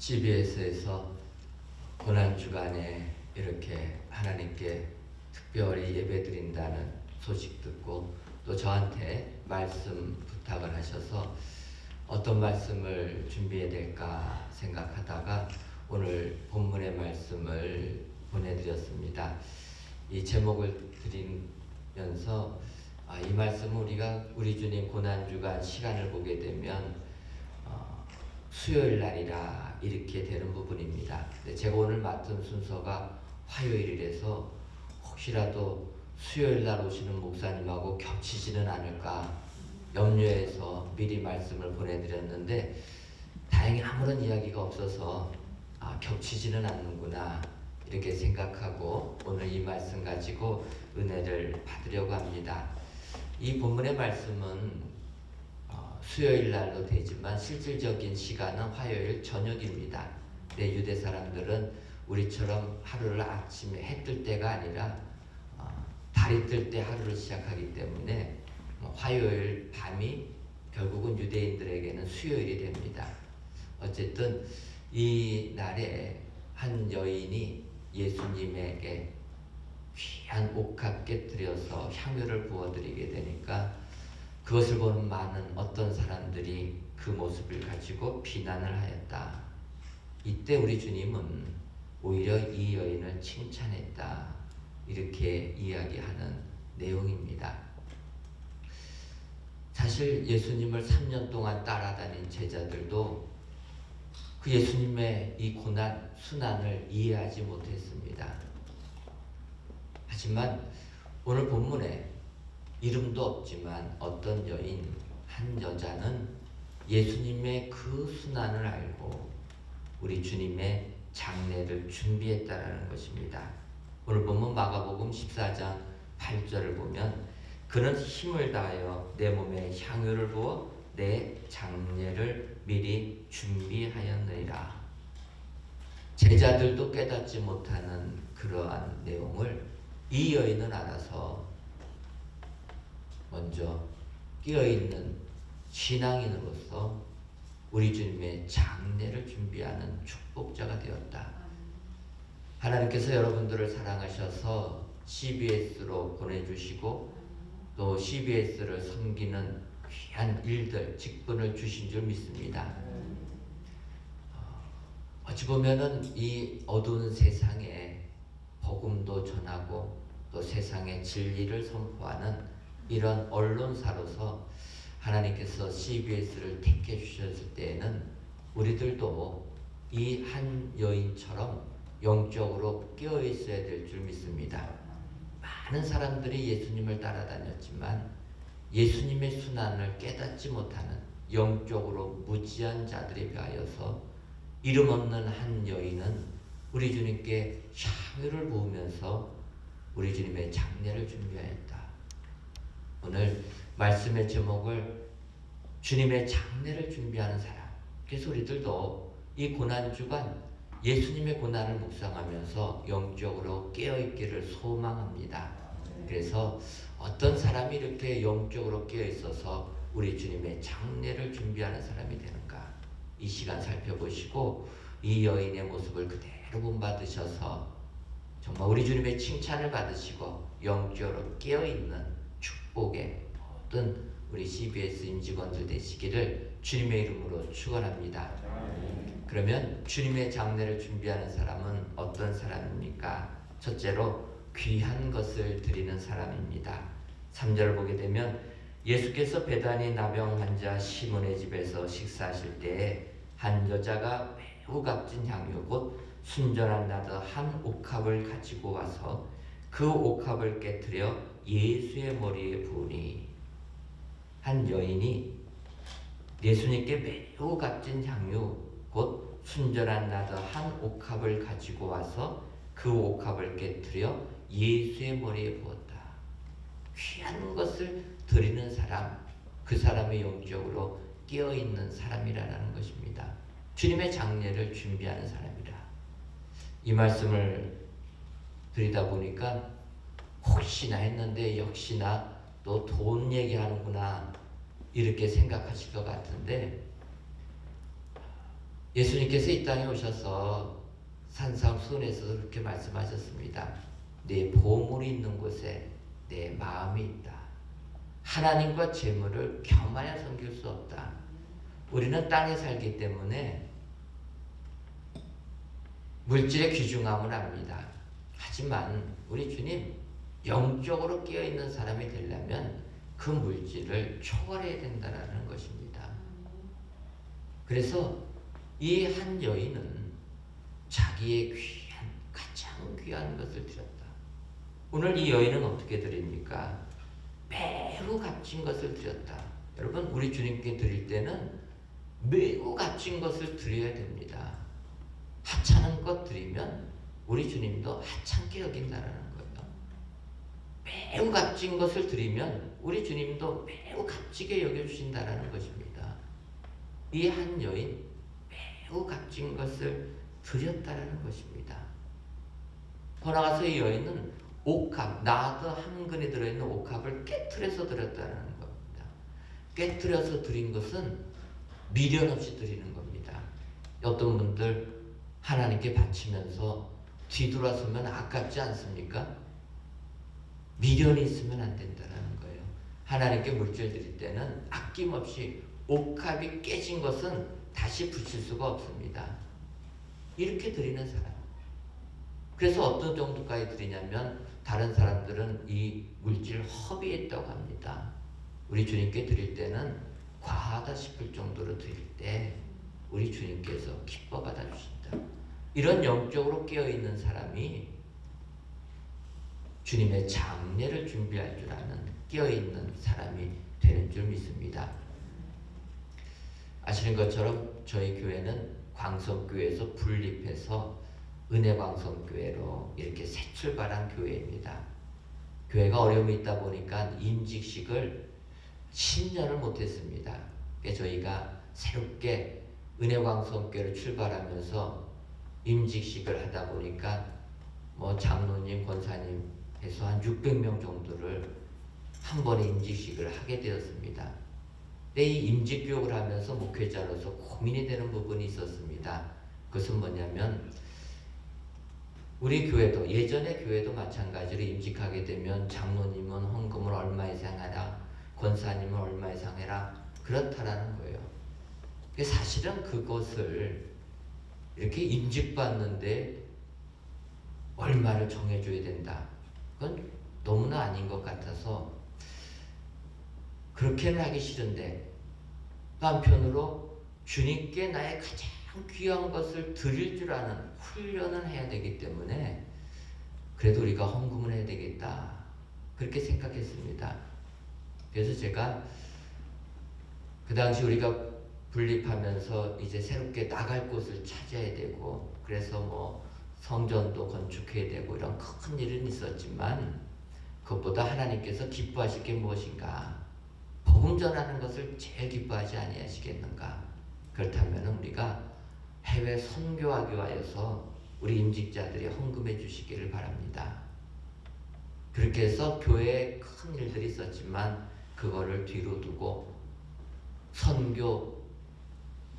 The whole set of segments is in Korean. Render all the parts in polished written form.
GBS에서 고난주간에 이렇게 하나님께 특별히 예배드린다는 소식 듣고 또 저한테 말씀 부탁을 하셔서 어떤 말씀을 준비해야 될까 생각하다가 오늘 본문의 말씀을 보내드렸습니다. 이 제목을 드리면서 이 말씀은 우리가 우리 주님 고난주간 시간을 보게 되면 수요일 날이라 이렇게 되는 부분입니다. 제가 오늘 맡은 순서가 화요일이라서 혹시라도 수요일 날 오시는 목사님하고 겹치지는 않을까 염려해서 미리 말씀을 보내드렸는데 다행히 아무런 이야기가 없어서 겹치지는 않는구나 이렇게 생각하고 오늘 이 말씀 가지고 은혜를 받으려고 합니다. 이 본문의 말씀은 수요일 날도 되지만 실질적인 시간은 화요일 저녁입니다. 근데 유대 사람들은 우리처럼 하루를 아침에 해 뜰 때가 아니라 달이 뜰 때 하루를 시작하기 때문에 화요일 밤이 결국은 유대인들에게는 수요일이 됩니다. 어쨌든 이 날에 한 여인이 예수님에게 귀한 옥합께 들여서 향유를 부어드리게 되니까 그것을 보는 많은 어떤 사람들이 그 모습을 가지고 비난을 하였다. 이때 우리 주님은 오히려 이 여인을 칭찬했다. 이렇게 이야기하는 내용입니다. 사실 예수님을 3년 동안 따라다닌 제자들도 그 예수님의 이 고난, 순환을 이해하지 못했습니다. 하지만 오늘 본문에 이름도 없지만 어떤 여인, 한 여자는 예수님의 그 순환을 알고 우리 주님의 장례를 준비했다라는 것입니다. 오늘 보면 마가복음 14장 8절을 보면 그는 힘을 다하여 내 몸에 향유를 부어 내 장례를 미리 준비하였느니라. 제자들도 깨닫지 못하는 그러한 내용을 이 여인은 알아서 먼저 끼어있는 신앙인으로서 우리 주님의 장례를 준비하는 축복자가 되었다. 하나님께서 여러분들을 사랑하셔서 CBS로 보내주시고 또 CBS를 섬기는 귀한 일들, 직분을 주신 줄 믿습니다. 어찌 보면은 이 어두운 세상에 복음도 전하고 또 세상의 진리를 선포하는 이런 언론사로서 하나님께서 CBS를 택해 주셨을 때에는 우리들도 이 한 여인처럼 영적으로 깨어 있어야 될 줄 믿습니다. 많은 사람들이 예수님을 따라다녔지만 예수님의 순환을 깨닫지 못하는 영적으로 무지한 자들에 비하여서 이름 없는 한 여인은 우리 주님께 향유를 부으면서 우리 주님의 장례를 준비하였다. 오늘 말씀의 제목을 주님의 장례를 준비하는 사람. 그래서 우리들도 이 고난주간 예수님의 고난을 묵상하면서 영적으로 깨어있기를 소망합니다. 그래서 어떤 사람이 이렇게 영적으로 깨어있어서 우리 주님의 장례를 준비하는 사람이 되는가? 이 시간 살펴보시고 이 여인의 모습을 그대로 본받으셔서 정말 우리 주님의 칭찬을 받으시고 영적으로 깨어있는 축복의 모든 우리 CBS 임직원들 되시기를 주님의 이름으로 축원합니다. 그러면 주님의 장례를 준비하는 사람은 어떤 사람입니까? 첫째로 귀한 것을 드리는 사람입니다. 3절을 보게 되면 예수께서 베다니 나병 환자 시몬의 집에서 식사하실 때에 한 여자가 매우 값진 향유 곧 순전한 나드 한 옥합을 가지고 와서 그 옥합을 깨트려 예수의 머리에 부으니. 한 여인이 예수님께 매우 값진 향유 곧 순전한 나드 한 옥합을 가지고 와서 그 옥합을 깨트려 예수의 머리에 부었다. 귀한 것을 드리는 사람, 그 사람의 영적으로 깨어있는 사람이라는 것입니다. 주님의 장례를 준비하는 사람이라. 이 말씀을 드리다 보니까 혹시나 했는데 역시나 또 돈 얘기하는구나 이렇게 생각하실 것 같은데 예수님께서 이 땅에 오셔서 산상수훈에서 그렇게 말씀하셨습니다. 내 보물이 있는 곳에 내 마음이 있다. 하나님과 재물을 겸하여 섬길 수 없다. 우리는 땅에 살기 때문에 물질의 귀중함을 압니다. 하지만 우리 주님, 영적으로 깨어있는 사람이 되려면 그 물질을 초월해야 된다는 것입니다. 그래서 이 한 여인은 자기의 가장 귀한 것을 드렸다. 오늘 이 여인은 어떻게 드립니까? 매우 값진 것을 드렸다. 여러분, 우리 주님께 드릴 때는 매우 값진 것을 드려야 됩니다. 하찮은 것 드리면 우리 주님도 하찮게 여긴다는 거예요. 매우 값진 것을 드리면 우리 주님도 매우 값지게 여겨주신다는 것입니다. 이 한 여인 매우 값진 것을 드렸다는 것입니다. 더 나아가서 이 여인은 옥합, 나드 한 근에 들어있는 옥합을 깨트려서 드렸다는 겁니다. 깨트려서 드린 것은 미련 없이 드리는 겁니다. 어떤 분들 하나님께 바치면서 뒤돌아서면 아깝지 않습니까? 미련이 있으면 안 된다는 거예요. 하나님께 물질 드릴 때는 아낌없이 옥합이 깨진 것은 다시 붙일 수가 없습니다. 이렇게 드리는 사람. 그래서 어떤 정도까지 드리냐면 다른 사람들은 이 물질을 허비했다고 합니다. 우리 주님께 드릴 때는 과하다 싶을 정도로 드릴 때 우리 주님께서 기뻐 받아주신다. 이런 영적으로 깨어있는 사람이 주님의 장례를 준비할 줄 아는 깨어있는 사람이 되는 줄 믿습니다. 아시는 것처럼 저희 교회는 광성교회에서 분립해서 은혜광성교회로 이렇게 새 출발한 교회입니다. 교회가 어려움이 있다 보니까 임직식을 10년을 못했습니다. 저희가 새롭게 은혜광성교회로 출발하면서 임직식을 하다 보니까 장로님, 권사님 해서 한 600명 정도를 한 번에 임직식을 하게 되었습니다. 근데 이 임직교육을 하면서 목회자로서 고민이 되는 부분이 있었습니다. 그것은 뭐냐면 우리 교회도 예전의 교회도 마찬가지로 임직하게 되면 장로님은 헌금을 얼마 이상 하라, 권사님은 얼마 이상 해라, 그렇다라는 거예요. 사실은 그것을 이렇게 임직받는데 얼마를 정해줘야 된다. 그건 너무나 아닌 것 같아서 그렇게는 하기 싫은데 또 한편으로 주님께 나의 가장 귀한 것을 드릴 줄 아는 훈련은 해야 되기 때문에 그래도 우리가 헌금을 해야 되겠다. 그렇게 생각했습니다. 그래서 제가 그 당시 우리가 분립하면서 이제 새롭게 나갈 곳을 찾아야 되고 그래서 성전도 건축해야 되고 이런 큰 일은 있었지만 그것보다 하나님께서 기뻐하실 게 무엇인가? 복음 전하는 것을 제일 기뻐하지 아니하시겠는가? 그렇다면 우리가 해외 선교하기 위하여서 우리 임직자들이 헌금해 주시기를 바랍니다. 그렇게 해서 교회에 큰 일들이 있었지만 그거를 뒤로 두고 선교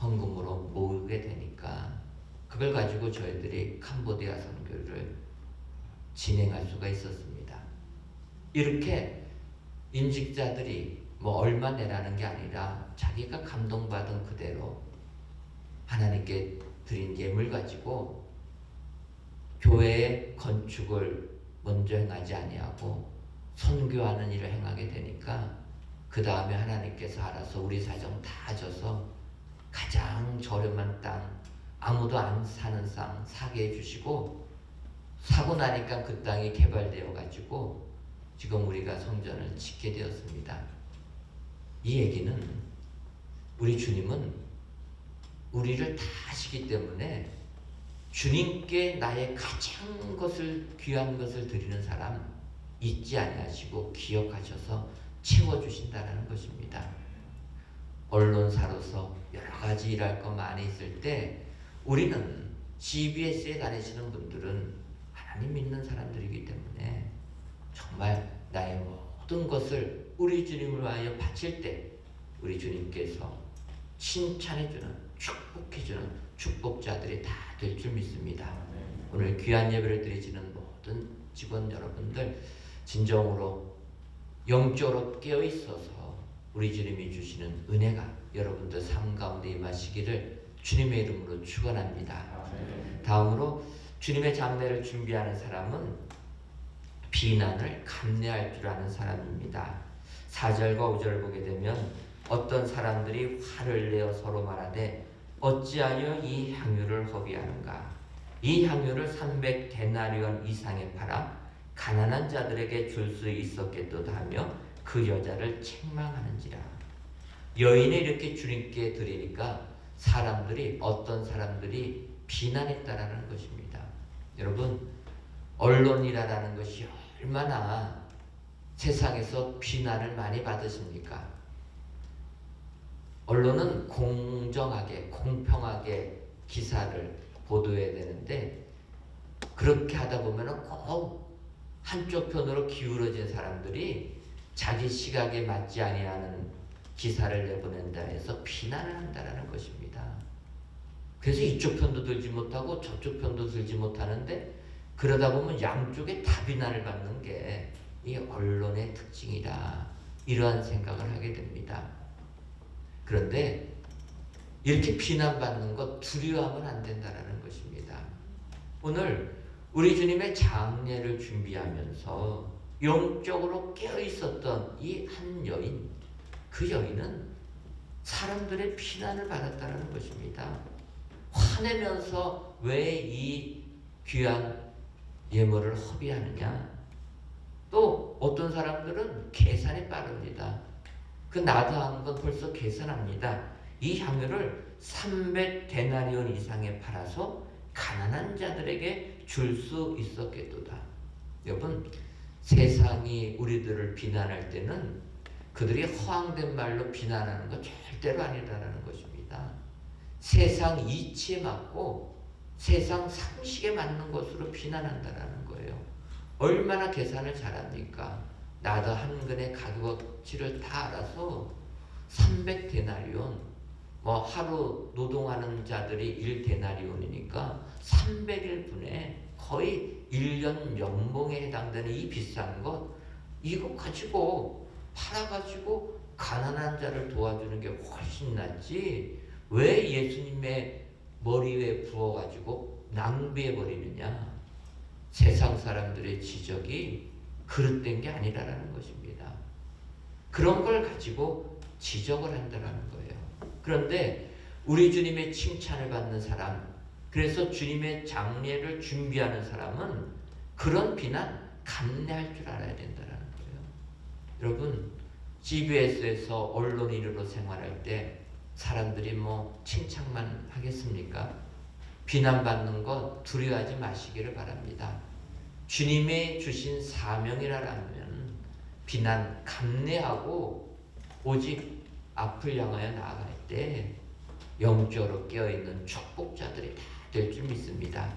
헌금으로 모으게 되니까 그걸 가지고 저희들이 캄보디아 선교를 진행할 수가 있었습니다. 이렇게 임직자들이 얼마 내라는 게 아니라 자기가 감동받은 그대로 하나님께 드린 예물 가지고 교회의 건축을 먼저 행하지 아니하고 선교하는 일을 행하게 되니까 그 다음에 하나님께서 알아서 우리 사정 다 줘서 가장 저렴한 땅, 아무도 안 사는 땅 사게 해주시고 사고 나니까 그 땅이 개발되어 가지고 지금 우리가 성전을 짓게 되었습니다. 이 얘기는 우리 주님은 우리를 다 아시기 때문에 주님께 나의 가장 귀한 것을 드리는 사람 잊지 아니하시고 기억하셔서 채워주신다는 것입니다. 언론사로서 여러 가지 일할 거 많이 있을 때 우리는 GBS에 다니시는 분들은 하나님 믿는 사람들이기 때문에 정말 나의 모든 것을 우리 주님을 위하여 바칠 때 우리 주님께서 칭찬해주는, 축복해주는 축복자들이 다 될 줄 믿습니다. 오늘 귀한 예배를 드리시는 모든 직원 여러분들 진정으로 영적으로 깨어 있어서 우리 주님이 주시는 은혜가 여러분들 삶 가운데 임하시기를 주님의 이름으로 축원합니다. 다음으로 주님의 장례를 준비하는 사람은 비난을 감내할 줄 아는 사람입니다. 4절과 5절을 보게 되면 어떤 사람들이 화를 내어 서로 말하되 어찌하여 이 향유를 허비하는가? 이 향유를 300데나리온 이상에 팔아 가난한 자들에게 줄 수 있었겠도다 하며 그 여자를 책망하는지라. 여인이 이렇게 주님께 드리니까 어떤 사람들이 비난했다라는 것입니다. 여러분, 언론이라는 것이 얼마나 세상에서 비난을 많이 받으십니까? 언론은 공정하게, 공평하게 기사를 보도해야 되는데 그렇게 하다 보면 꼭 한쪽 편으로 기울어진 사람들이 자기 시각에 맞지 아니하는 기사를 내보낸다 해서 비난을 한다는 것입니다. 그래서 이쪽 편도 들지 못하고 저쪽 편도 들지 못하는데 그러다 보면 양쪽에 다 비난을 받는 게 이 언론의 특징이다. 이러한 생각을 하게 됩니다. 그런데 이렇게 비난받는 것 두려워하면 안 된다는 것입니다. 오늘 우리 주님의 장례를 준비하면서 영적으로 깨어있었던 이 한 여인, 그 여인은 사람들의 비난을 받았다는 것입니다. 화내면서 왜 이 귀한 예물을 허비하느냐? 또 어떤 사람들은 계산이 빠릅니다. 그 나도한 건 벌써 계산합니다. 이 향유를 300데나리온 이상에 팔아서 가난한 자들에게 줄 수 있었겠도다. 여러분, 세상이 우리들을 비난할 때는 그들이 허황된 말로 비난하는 것 절대로 아니라는 것입니다. 세상 이치에 맞고 세상 상식에 맞는 것으로 비난한다는 거예요. 얼마나 계산을 잘합니까? 나도 한 근의 가격치를 다 알아서 300데나리온, 하루 노동하는 자들이 1데나리온이니까 300일분에 거의 1년 연봉에 해당되는 이 비싼 것, 이거 가지고 팔아가지고 가난한 자를 도와주는 게 훨씬 낫지 왜 예수님의 머리 위에 부어가지고 낭비해버리느냐? 세상 사람들의 지적이 그릇된 게 아니라는 것입니다. 그런 걸 가지고 지적을 한다는 거예요. 그런데 우리 주님의 칭찬을 받는 사람, 그래서 주님의 장례를 준비하는 사람은 그런 비난 감내할 줄 알아야 된다는 거예요. 여러분, GBS에서 언론 인으로 생활할 때 사람들이 칭찬만 하겠습니까? 비난받는 것 두려워하지 마시기를 바랍니다. 주님의 주신 사명이라면 비난 감내하고 오직 앞을 향하여 나아갈 때 영적으로 깨어있는 축복자들이 다 될 줄 믿습니다.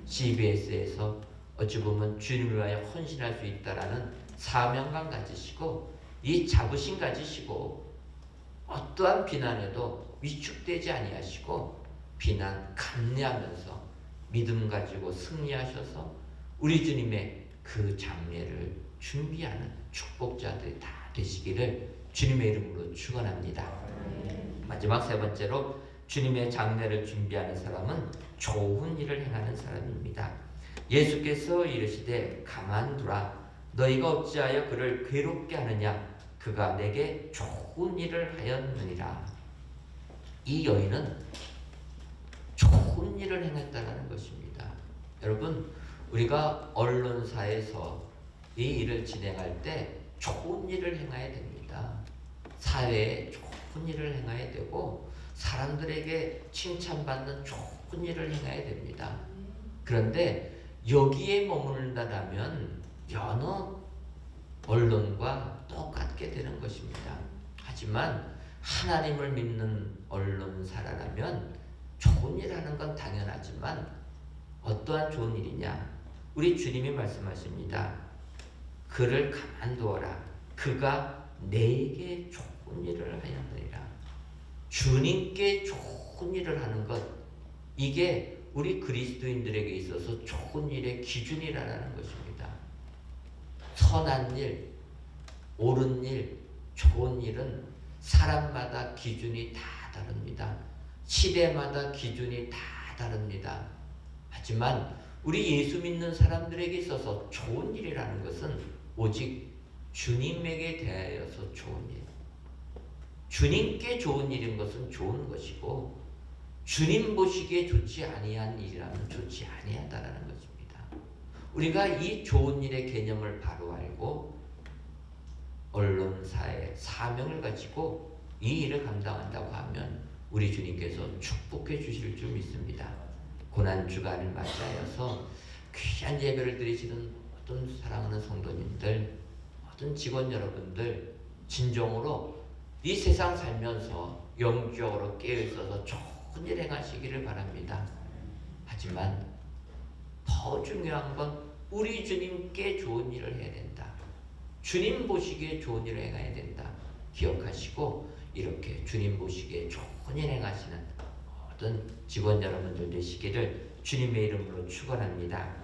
CBS에서 어찌 보면 주님을 위하여 헌신할 수 있다라는 사명감 가지시고 이 자부심 가지시고 어떠한 비난에도 위축되지 아니하시고 비난 감내하면서 믿음 가지고 승리하셔서 우리 주님의 그 장례를 준비하는 축복자들이 다 되시기를 주님의 이름으로 축원합니다. 마지막 세 번째로 주님의 장례를 준비하는 사람은 좋은 일을 행하는 사람입니다. 예수께서 이르시되 가만두라 너희가 어찌하여 그를 괴롭게 하느냐 그가 내게 좋은 일을 하였느니라. 이 여인은 좋은 일을 행했다는 것입니다. 여러분, 우리가 언론사에서 이 일을 진행할 때 좋은 일을 행해야 됩니다. 사회에 좋은 일을 행해야 되고 사람들에게 칭찬받는 좋은 일을 행해야 됩니다. 그런데 여기에 머물다라면 여러 언론과 똑같게 되는 것입니다. 하지만 하나님을 믿는 언론사라면 좋은 일하는 건 당연하지만 어떠한 좋은 일이냐? 우리 주님이 말씀하십니다. 그를 가만두어라. 그가 내게 좋은 일을 하였느니라. 주님께 좋은 일을 하는 것, 이게 우리 그리스도인들에게 있어서 좋은 일의 기준이라는 것입니다. 선한 일, 옳은 일, 좋은 일은 사람마다 기준이 다 다릅니다. 시대마다 기준이 다 다릅니다. 하지만 우리 예수 믿는 사람들에게 있어서 좋은 일이라는 것은 오직 주님에게 대하여서 좋은 일. 주님께 좋은 일인 것은 좋은 것이고 주님 보시기에 좋지 아니한 일이라면 좋지 아니하다라는 것입니다. 우리가 이 좋은 일의 개념을 바로 알고 언론사의 사명을 가지고 이 일을 감당한다고 하면 우리 주님께서 축복해 주실 줄 믿습니다. 고난주간을 맞이하여서 귀한 예배를 드리시는 모든 사랑하는 성도님들, 모든 직원 여러분들, 진정으로 이 세상 살면서 영적으로 깨어있어서 좋은 일 행하시기를 바랍니다. 하지만 더 중요한 건 우리 주님께 좋은 일을 해야 된다. 주님 보시기에 좋은 일을 행해야 된다. 기억하시고 이렇게 주님 보시기에 좋은 일 행하시는 모든 직원 여러분들 되시기를 주님의 이름으로 축원합니다.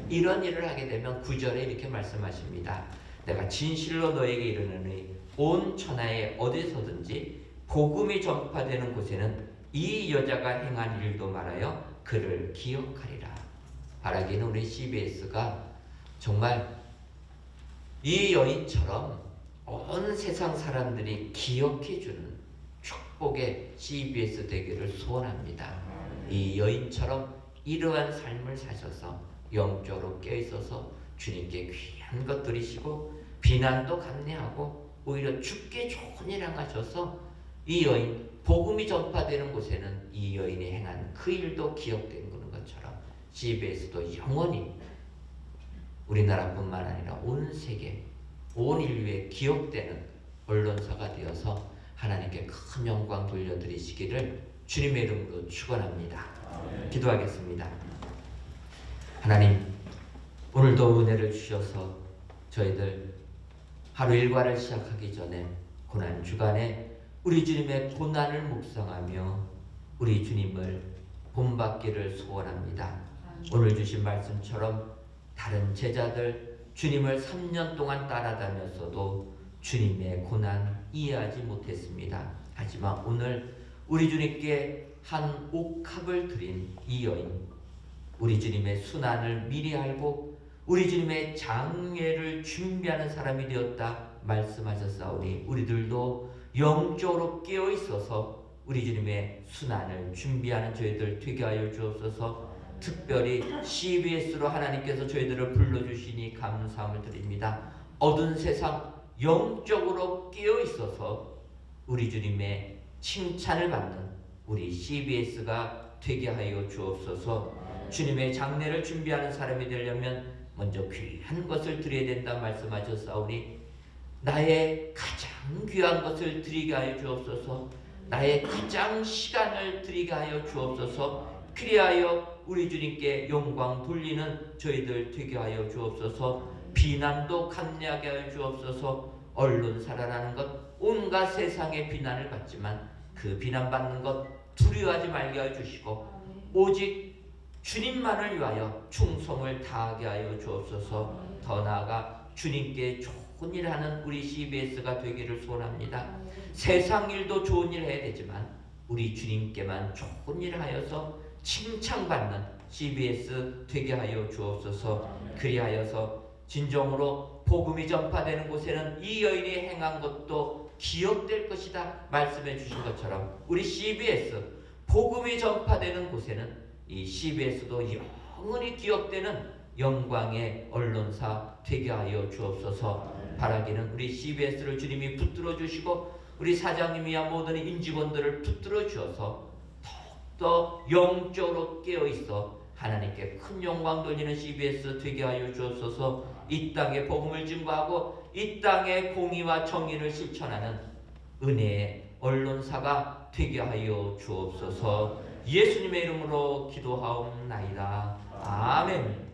이런 일을 하게 되면 9절에 이렇게 말씀하십니다. 내가 진실로 너에게 이르노니 온 천하에 어디서든지 복음이 전파되는 곳에는 이 여자가 행한 일도 말하여 그를 기억하리라. 바라기는 우리 CBS가 정말 이 여인처럼 온 세상 사람들이 기억해주는 축복의 CBS 되기를 소원합니다. 이 여인처럼 이러한 삶을 사셔서 영적으로 깨어있어서 주님께 귀한 것 드리시고 비난도 감내하고 오히려 주께 좋은 일 행하셔서 이 여인 복음이 전파되는 곳에는 이 여인이 행한 그 일도 기억되는 것처럼 CBS도 영원히 우리나라뿐만 아니라 온 세계 온 인류에 기억되는 언론사가 되어서 하나님께 큰 영광 돌려드리시기를 주님의 이름으로 축원합니다. 기도하겠습니다. 하나님, 오늘도 은혜를 주셔서 저희들 하루 일과를 시작하기 전에 고난 주간에 우리 주님의 고난을 묵상하며 우리 주님을 본받기를 소원합니다. 오늘 주신 말씀처럼 다른 제자들 주님을 3년 동안 따라다녔어도 주님의 고난 이해하지 못했습니다. 하지만 오늘 우리 주님께 한 옥합을 드린 이 여인, 우리 주님의 순환을 미리 알고 우리 주님의 장례를 준비하는 사람이 되었다 말씀하셨사오니 우리들도 영적으로 깨어있어서 우리 주님의 순환을 준비하는 저희들 되게 하여 주옵소서. 특별히 CBS로 하나님께서 저희들을 불러주시니 감사함을 드립니다. 어두운 세상 영적으로 깨어있어서 우리 주님의 칭찬을 받는 우리 CBS가 되게 하여 주옵소서. 주님의 장례를 준비하는 사람이 되려면 먼저 귀한 것을 드려야 된다 말씀하셨사오니 나의 가장 귀한 것을 드리게 하여 주옵소서. 나의 가장 시간을 드리게 하여 주옵소서. 그리하여 우리 주님께 영광 돌리는 저희들 되게 하여 주옵소서. 비난도 감내하게 하여 주옵소서. 언론사라는 것 온갖 세상의 비난을 받지만 그 비난받는 것 두려워하지 말게 하여 주시고 오직 주님만을 위하여 충성을 다하게 하여 주옵소서. 더 나아가 주님께 좋은 일 하는 우리 CBS가 되기를 소원합니다. 세상 일도 좋은 일 해야 되지만 우리 주님께만 좋은 일을 하여서 칭찬받는 CBS 되게 하여 주옵소서. 그리하여서 진정으로 복음이 전파되는 곳에는 이 여인이 행한 것도 기억될 것이다 말씀해 주신 것처럼 우리 CBS 복음이 전파되는 곳에는 이 CBS도 영원히 기억되는 영광의 언론사 되게 하여 주옵소서. 바라기는 우리 CBS를 주님이 붙들어 주시고 우리 사장님이야 모든 임직원들을 붙들어 주어서 더욱더 영적으로 깨어있어 하나님께 큰 영광 돌리는 CBS 되게 하여 주옵소서. 이 땅에 복음을 증거하고 이 땅에 공의와 정의를 실천하는 은혜의 언론사가 되게 하여 주옵소서. 예수님의 이름으로 기도하옵나이다. 아멘.